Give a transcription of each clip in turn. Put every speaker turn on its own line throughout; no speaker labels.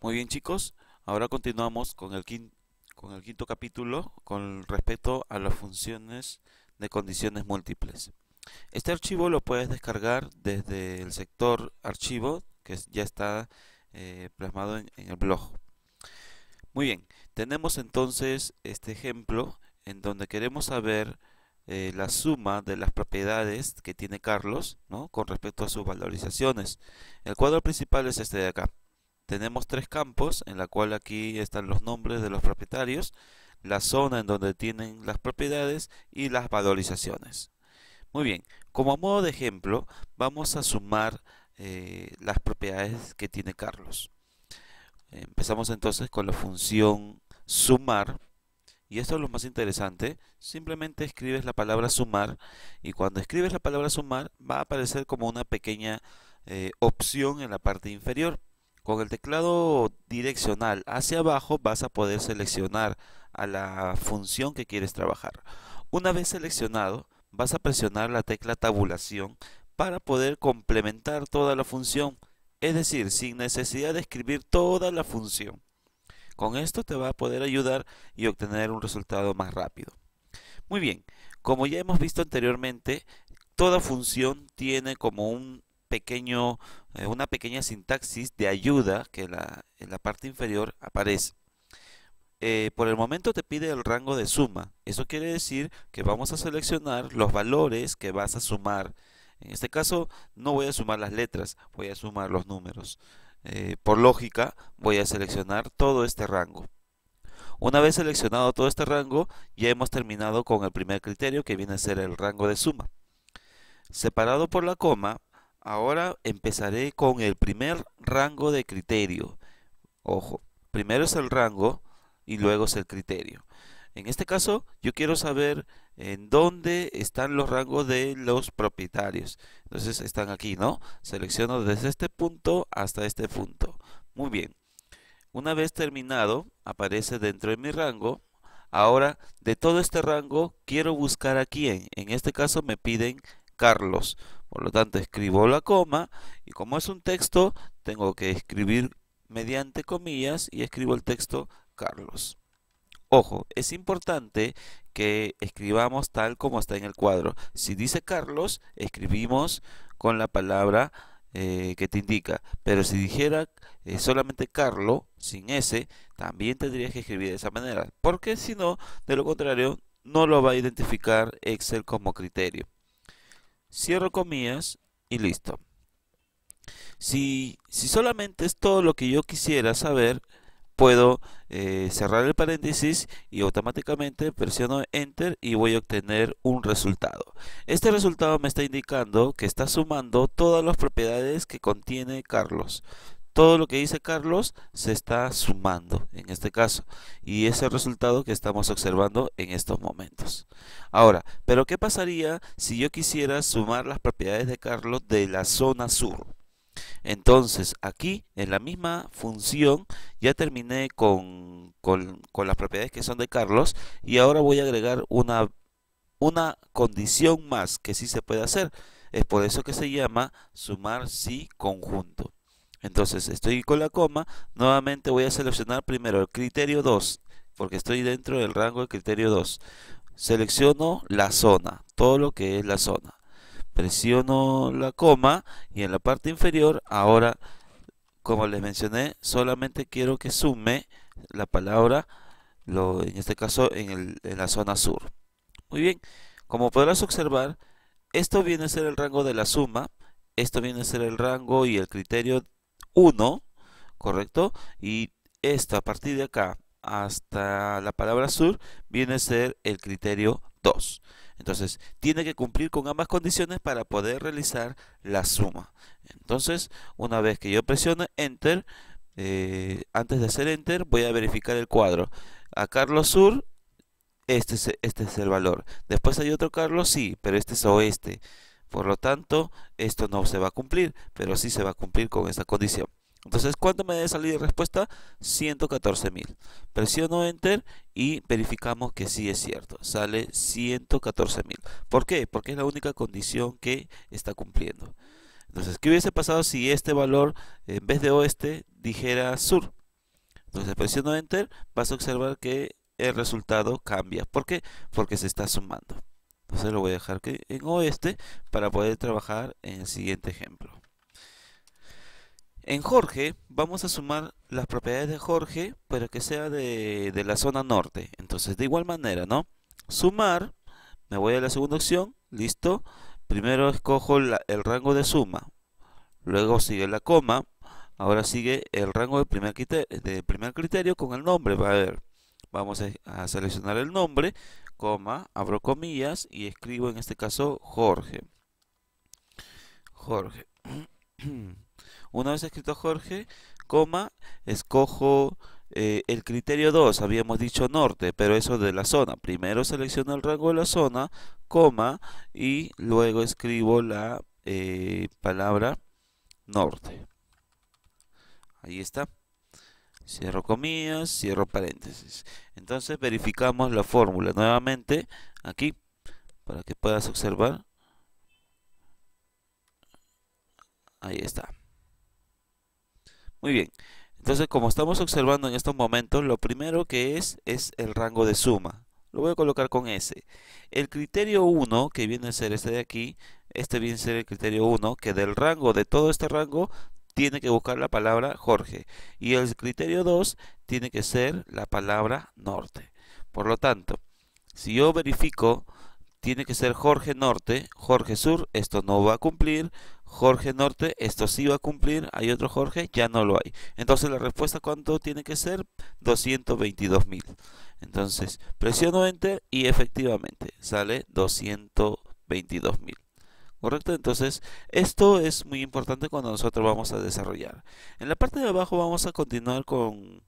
Muy bien, chicos, ahora continuamos con con el quinto capítulo con respecto a las funciones de condiciones múltiples. Este archivo lo puedes descargar desde el sector archivo ya está plasmado en el blog. Muy bien, tenemos entonces este ejemplo en donde queremos saber la suma de las propiedades que tiene Carlos, ¿no?, con respecto a sus valorizaciones. El cuadro principal es este de acá. Tenemos tres campos en la cual aquí están los nombres de los propietarios, la zona en donde tienen las propiedades y las valorizaciones. Muy bien, como modo de ejemplo, vamos a sumar las propiedades que tiene Carlos. Empezamos entonces con la función sumar, y esto es lo más interesante. Simplemente escribes la palabra sumar, y cuando escribes la palabra sumar va a aparecer como una pequeña opción en la parte inferior. Con el teclado direccional hacia abajo vas a poder seleccionar a la función que quieres trabajar. Una vez seleccionado, vas a presionar la tecla tabulación para poder complementar toda la función, es decir, sin necesidad de escribir toda la función. Con esto te va a poder ayudar y obtener un resultado más rápido. Muy bien, como ya hemos visto anteriormente, toda función tiene como una pequeña sintaxis de ayuda que en la parte inferior aparece. Por el momento te pide el rango de suma. Eso quiere decir que vamos a seleccionar los valores que vas a sumar. En este caso no voy a sumar las letras, voy a sumar los números. Por lógica voy a seleccionar todo este rango. Una vez seleccionado todo este rango, ya hemos terminado con el primer criterio, que viene a ser el rango de suma. Separado por la coma, ahora empezaré con el primer rango de criterio. Ojo, primero es el rango y luego es el criterio. En este caso, yo quiero saber en dónde están los rangos de los propietarios. Entonces están aquí, ¿no? Selecciono desde este punto hasta este punto. Muy bien. Una vez terminado, aparece dentro de mi rango. Ahora, de todo este rango, quiero buscar a quién. En este caso me piden Carlos. Por lo tanto, escribo la coma y como es un texto, tengo que escribir mediante comillas y escribo el texto Carlos. Ojo, es importante que escribamos tal como está en el cuadro. Si dice Carlos, escribimos con la palabra que te indica. Pero si dijera solamente Carlo, sin S, también tendrías que escribir de esa manera. Porque si no, de lo contrario, no lo va a identificar Excel como criterio. Cierro comillas y listo. Si solamente es todo lo que yo quisiera saber, puedo cerrar el paréntesis y automáticamente presiono Enter y voy a obtener un resultado. Este resultado me está indicando que está sumando todas las propiedades que contiene Carlos. Todo lo que dice Carlos se está sumando en este caso, y es el resultado que estamos observando en estos momentos. Ahora, ¿pero qué pasaría si yo quisiera sumar las propiedades de Carlos de la zona sur? Entonces, aquí en la misma función ya terminé con las propiedades que son de Carlos, y ahora voy a agregar una condición más que sí se puede hacer. Es por eso que se llama sumar si conjunto. Entonces, estoy con la coma, nuevamente voy a seleccionar primero el criterio 2, porque estoy dentro del rango del criterio 2. Selecciono la zona, todo lo que es la zona. Presiono la coma y en la parte inferior, ahora, como les mencioné, solamente quiero que sume la palabra, en este caso en la zona sur. Muy bien, como podrás observar, esto viene a ser el rango de la suma, esto viene a ser el rango y el criterio 1, ¿correcto? Y esto a partir de acá hasta la palabra sur viene a ser el criterio 2. Entonces, tiene que cumplir con ambas condiciones para poder realizar la suma. Entonces, una vez que yo presione Enter, antes de hacer Enter, voy a verificar el cuadro. A Carlos Sur, este es el valor. Después hay otro Carlos, sí, pero este es oeste. Por lo tanto, esto no se va a cumplir, pero sí se va a cumplir con esta condición. Entonces, ¿cuánto me debe salir de respuesta? 114.000. Presiono Enter y verificamos que sí es cierto. Sale 114.000. ¿Por qué? Porque es la única condición que está cumpliendo. Entonces, ¿qué hubiese pasado si este valor, en vez de oeste, dijera sur? Entonces presiono Enter, vas a observar que el resultado cambia. ¿Por qué? Porque se está sumando. Entonces lo voy a dejar en oeste para poder trabajar en el siguiente ejemplo. En Jorge vamos a sumar las propiedades de Jorge, pero que sea de la zona norte. Entonces de igual manera, ¿no? Sumar, me voy a la segunda opción, listo. Primero escojo el rango de suma, luego sigue la coma, ahora sigue el rango de primer criterio con el nombre. Va a ver, vamos a seleccionar el nombre, coma, abro comillas y escribo en este caso Jorge. Jorge. Una vez escrito Jorge, coma, escojo el criterio 2, habíamos dicho norte, pero eso de la zona. Primero selecciono el rango de la zona, coma, y luego escribo la palabra norte. Ahí está. Cierro comillas, cierro paréntesis. Entonces verificamos la fórmula nuevamente aquí para que puedas observar. Ahí está. Muy bien. Entonces, como estamos observando en estos momentos, lo primero que es el rango de suma. Lo voy a colocar con S. El criterio 1, que viene a ser este de aquí, este viene a ser el criterio 1, que del rango, de todo este rango, tiene que buscar la palabra Jorge. Y el criterio 2 tiene que ser la palabra norte. Por lo tanto, si yo verifico, tiene que ser Jorge Norte, Jorge Sur, esto no va a cumplir, Jorge Norte, esto sí va a cumplir, hay otro Jorge, ya no lo hay. Entonces la respuesta, ¿cuánto tiene que ser? 222.000. Entonces presiono Enter y efectivamente sale 222.000. ¿Correcto? Entonces esto es muy importante cuando nosotros vamos a desarrollar. En la parte de abajo vamos a continuar con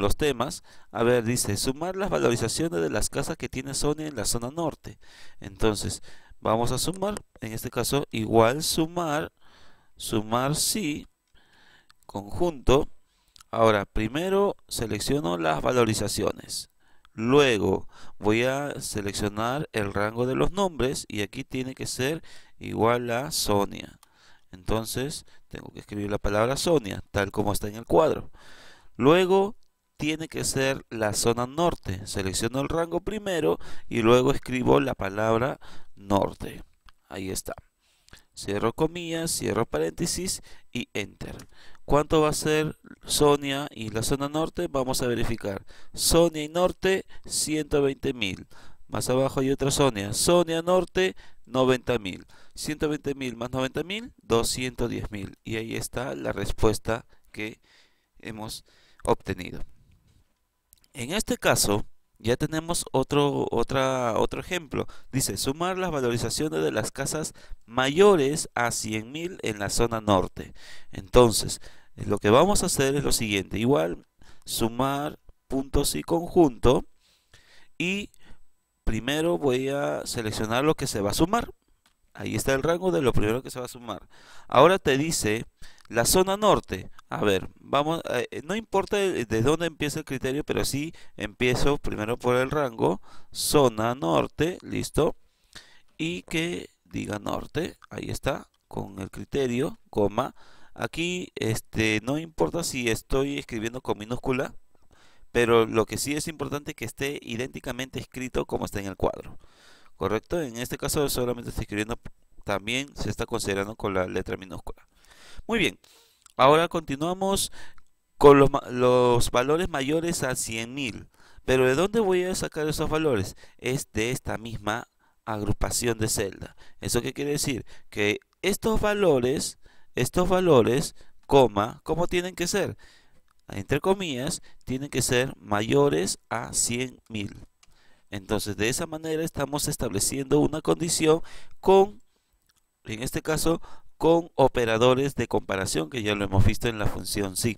los temas. A ver, dice, sumar las valorizaciones de las casas que tiene Sonia en la zona norte. Entonces, vamos a sumar, en este caso, igual sumar sí, conjunto. Ahora, primero selecciono las valorizaciones. Luego voy a seleccionar el rango de los nombres y aquí tiene que ser igual a Sonia. Entonces, tengo que escribir la palabra Sonia, tal como está en el cuadro. Luego tiene que ser la zona norte. Selecciono el rango primero y luego escribo la palabra norte. Ahí está. Cierro comillas, cierro paréntesis y Enter. ¿Cuánto va a ser Sonia y la zona norte? Vamos a verificar. Sonia y norte, 120.000. Más abajo hay otra Sonia. Sonia norte, 90.000. 120.000 más 90.000, 210.000. Y ahí está la respuesta que hemos obtenido. En este caso, ya tenemos otro ejemplo. Dice, sumar las valorizaciones de las casas mayores a 100.000 en la zona norte. Entonces, lo que vamos a hacer es lo siguiente. Igual, sumar puntos y conjunto. Y primero voy a seleccionar lo que se va a sumar. Ahí está el rango de lo primero que se va a sumar. Ahora te dice la zona norte. A ver, vamos, no importa de dónde empieza el criterio, pero sí empiezo primero por el rango. Zona norte, listo. Y que diga norte, ahí está, con el criterio, coma. Aquí no importa si estoy escribiendo con minúscula, pero lo que sí es importante es que esté idénticamente escrito como está en el cuadro. ¿Correcto? En este caso solamente estoy escribiendo, también se está considerando con la letra minúscula. Muy bien, ahora continuamos con los valores mayores a 100.000. Pero ¿de dónde voy a sacar esos valores? Es de esta misma agrupación de celda. ¿Eso qué quiere decir? Que estos valores, coma, ¿cómo tienen que ser? Entre comillas, tienen que ser mayores a 100.000. Entonces, de esa manera estamos estableciendo una condición con, en este caso, con operadores de comparación, que ya lo hemos visto en la función sí.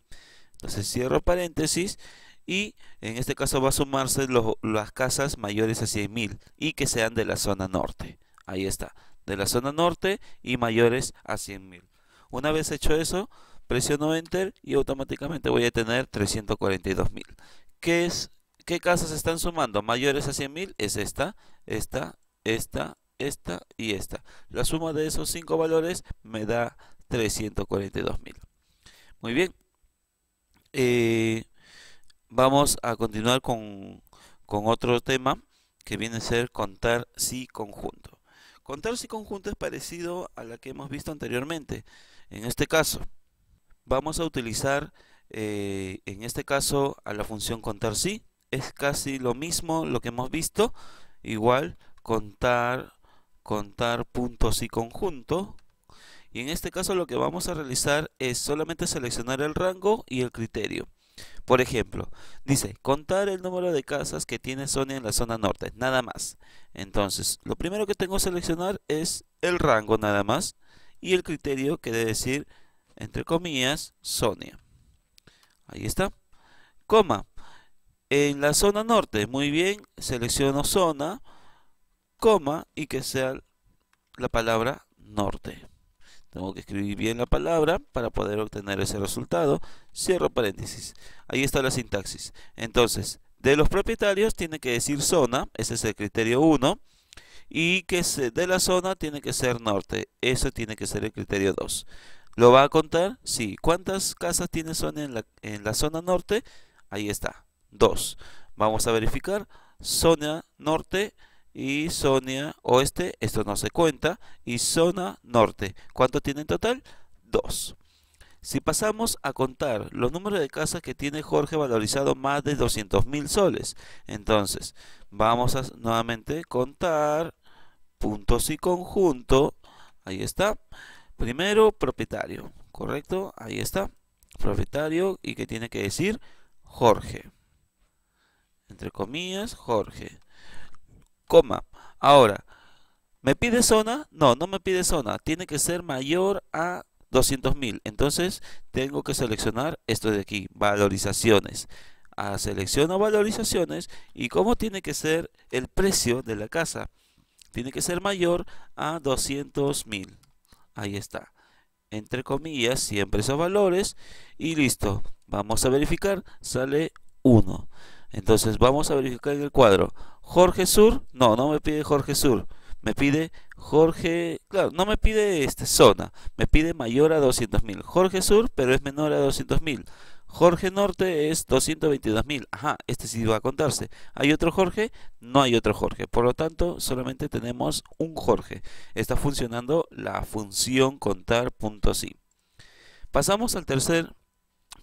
Entonces, cierro paréntesis y en este caso va a sumarse las casas mayores a 100.000 y que sean de la zona norte. Ahí está, de la zona norte y mayores a 100.000. Una vez hecho eso, presiono Enter y automáticamente voy a tener 342.000. ¿Qué casas están sumando? Mayores a 100.000 es esta y esta. La suma de esos 5 valores me da 342.000. Muy bien. vamos a continuar con otro tema que viene a ser contar si conjunto. Contar si conjunto es parecido a la que hemos visto anteriormente. En este caso, vamos a utilizar, en este caso, a la función contar si. Es casi lo mismo lo que hemos visto. Igual, contar puntos y conjunto. Y en este caso lo que vamos a realizar es solamente seleccionar el rango y el criterio. Por ejemplo, dice, contar el número de casas que tiene Sonia en la zona norte, nada más. Entonces, lo primero que tengo que seleccionar es el rango nada más y el criterio que debe decir, entre comillas, Sonia. Ahí está. Coma. En la zona norte, muy bien, selecciono zona, coma, y que sea la palabra norte. Tengo que escribir bien la palabra para poder obtener ese resultado. Cierro paréntesis. Ahí está la sintaxis. Entonces, de los propietarios tiene que decir zona, ese es el criterio 1. Y que de la zona tiene que ser norte, eso tiene que ser el criterio 2. ¿Lo va a contar? Sí. ¿Cuántas casas tiene Sonia en la zona norte? Ahí está, 2. Vamos a verificar. Sonia norte y Sonia oeste, esto no se cuenta, y zona norte. ¿Cuánto tiene en total? 2. Si pasamos a contar los números de casas que tiene Jorge valorizado más de 200.000 soles, entonces vamos a nuevamente contar puntos y conjunto. Ahí está. Primero, propietario, ¿correcto? Ahí está. Propietario y que tiene que decir Jorge. Entre comillas, Jorge. Coma. Ahora, ¿me pide zona? No, no me pide zona. Tiene que ser mayor a 200.000. Entonces, tengo que seleccionar esto de aquí, valorizaciones. Selecciono valorizaciones y cómo tiene que ser el precio de la casa. Tiene que ser mayor a 200.000. Ahí está. Entre comillas, siempre esos valores. Y listo. Vamos a verificar. Sale 1. Entonces vamos a verificar en el cuadro. Jorge Sur. No, no me pide Jorge Sur. Me pide Jorge... Claro, no me pide zona. Me pide mayor a 200.000. Jorge Sur, pero es menor a 200.000. Jorge Norte es 222.000. Ajá, este sí va a contarse. ¿Hay otro Jorge? No hay otro Jorge. Por lo tanto, solamente tenemos un Jorge. Está funcionando la función contar puntos y. Pasamos al tercer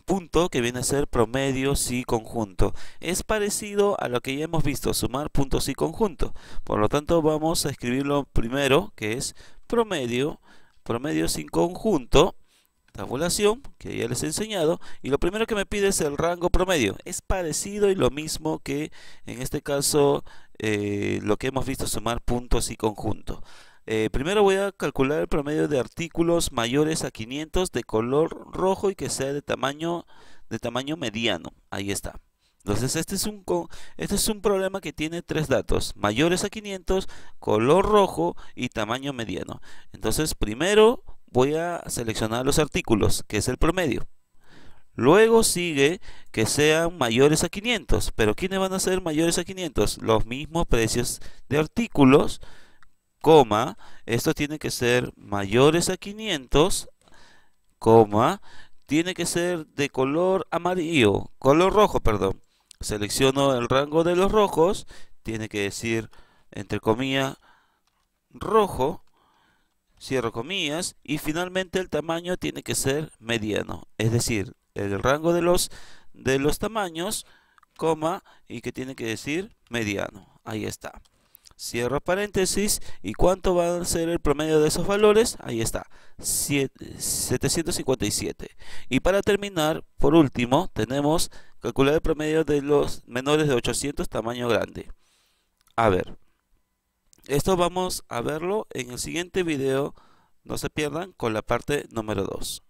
punto, que viene a ser promedio si conjunto. Es parecido a lo que ya hemos visto, sumar puntos y conjunto. Por lo tanto, vamos a escribirlo primero, que es promedio sin conjunto. Tabulación, que ya les he enseñado, y lo primero que me pide es el rango promedio. Es parecido y lo mismo que en este caso lo que hemos visto, sumar puntos y conjunto. Primero voy a calcular el promedio de artículos mayores a 500 de color rojo y que sea de tamaño mediano. Ahí está. Entonces este es un problema que tiene 3 datos: mayores a 500, color rojo y tamaño mediano. Entonces primero voy a seleccionar los artículos, que es el promedio. Luego sigue que sean mayores a 500. ¿Pero quiénes van a ser mayores a 500? Los mismos precios de artículos, coma, esto tiene que ser mayores a 500, coma, tiene que ser de color amarillo, color rojo, perdón. Selecciono el rango de los rojos, tiene que decir, entre comillas, rojo. Cierro comillas, y finalmente el tamaño tiene que ser mediano, es decir, el rango de los tamaños, coma, y que tiene que decir mediano. Ahí está. Cierro paréntesis, y ¿cuánto va a ser el promedio de esos valores? Ahí está, 757. Y para terminar, por último, tenemos calcular el promedio de los menores de 800 tamaño grande. A ver. Esto vamos a verlo en el siguiente video. No se pierdan con la parte número 2.